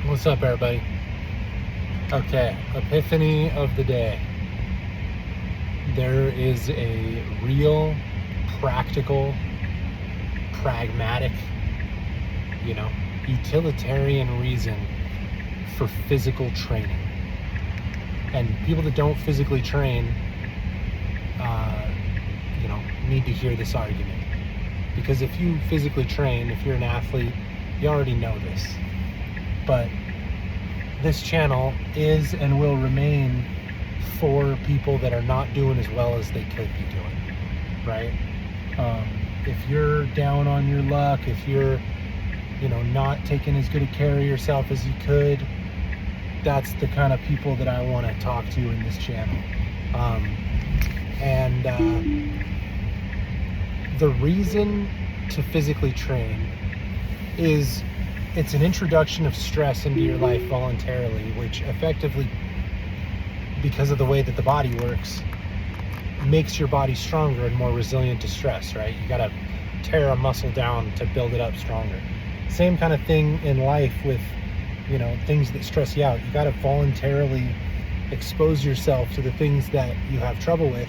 What's up, everybody? Okay, epiphany of the day. There is a real, practical, pragmatic, utilitarian reason for physical training. And people that don't physically train, need to hear this argument. Because if you physically train, if you're an athlete, you already know this. But this channel is and will remain for people that are not doing as well as they could be doing, right? If you're down on your luck, if you're, not taking as good a care of yourself as you could, that's the kind of people that I want to talk to in this channel. The reason to physically train is it's an introduction of stress into your life voluntarily, which effectively, because of the way that the body works, makes your body stronger and more resilient to stress, right? You gotta tear a muscle down to build it up stronger. Same kind of thing in life with, things that stress you out. You gotta voluntarily expose yourself to the things that you have trouble with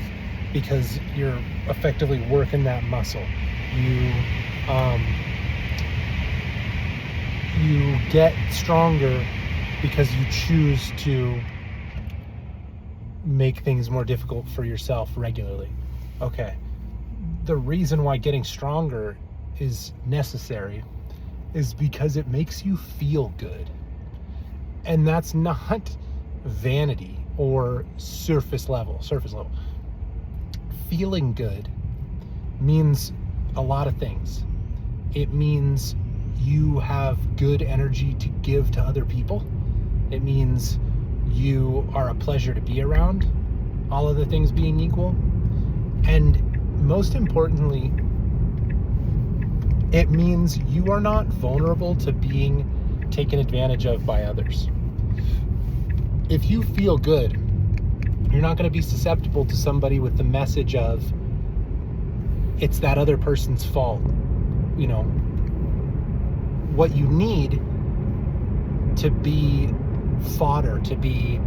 because you're effectively working that muscle. You get stronger because you choose to make things more difficult for yourself regularly. Okay. The reason why getting stronger is necessary is because it makes you feel good. And that's not vanity or surface level. Feeling good means a lot of things. It means you have good energy to give to other people. It means you are a pleasure to be around, all other things being equal. And most importantly, it means you are not vulnerable to being taken advantage of by others. If you feel good, you're not going to be susceptible to somebody with the message of it's that other person's fault. What you need to be fodder, to be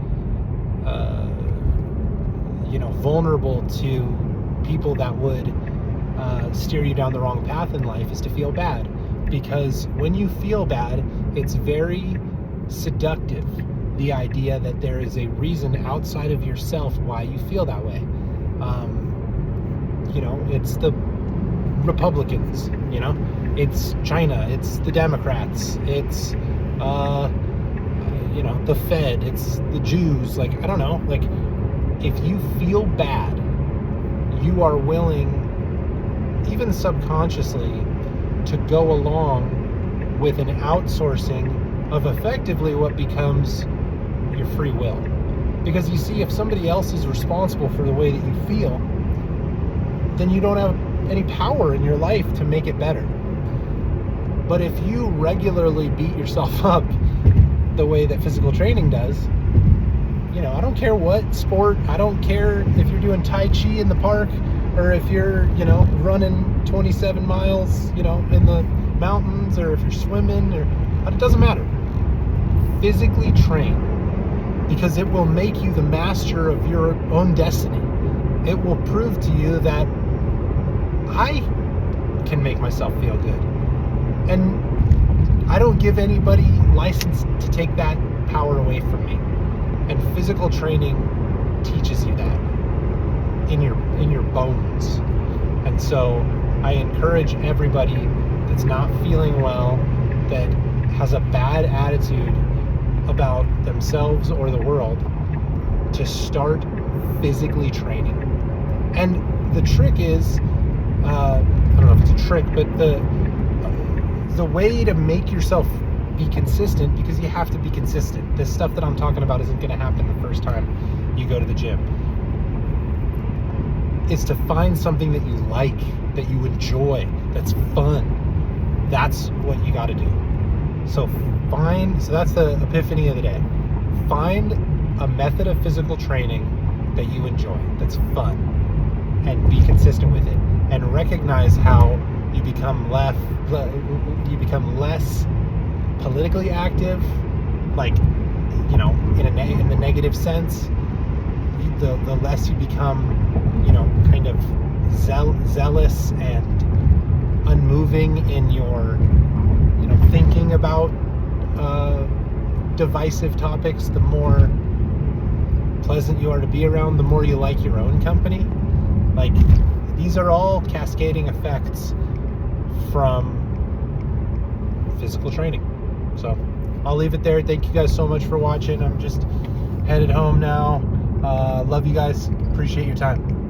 vulnerable to people that would steer you down the wrong path in life is to feel bad. Because when you feel bad, it's very seductive, the idea that there is a reason outside of yourself why you feel that way. It's the Republicans, it's China, it's the Democrats, it's the Fed, it's the Jews. I don't know, if you feel bad, you are willing, even subconsciously, to go along with an outsourcing of effectively what becomes your free will. Because you see, if somebody else is responsible for the way that you feel, then you don't have any power in your life to make it better. But if you regularly beat yourself up the way that physical training does, I don't care what sport, I don't care if you're doing Tai Chi in the park or if you're, running 27 miles, in the mountains, or if you're swimming, or it doesn't matter. Physically train, because it will make you the master of your own destiny. It will prove to you that I can make myself feel good. And I don't give anybody license to take that power away from me. And physical training teaches you that in your bones. And so I encourage everybody that's not feeling well, that has a bad attitude about themselves or the world, to start physically training. And the trick is, I don't know if it's a trick, but the way to make yourself be consistent, because you have to be consistent. This stuff that I'm talking about isn't going to happen the first time you go to the gym. Is to find something that you like, that you enjoy, that's fun. That's what you got to do. So that's the epiphany of the day. Find a method of physical training that you enjoy, that's fun, and be consistent with it. And recognize how you become less politically active, like, you know, in the negative sense, the less you become, you know, kind of zealous and unmoving in your, you know, thinking about divisive topics, the more pleasant you are to be around, the more you like your own company. Like, these are all cascading effects from physical training. So I'll leave it there. Thank you guys so much for watching. I'm just headed home now. Love you guys. Appreciate your time.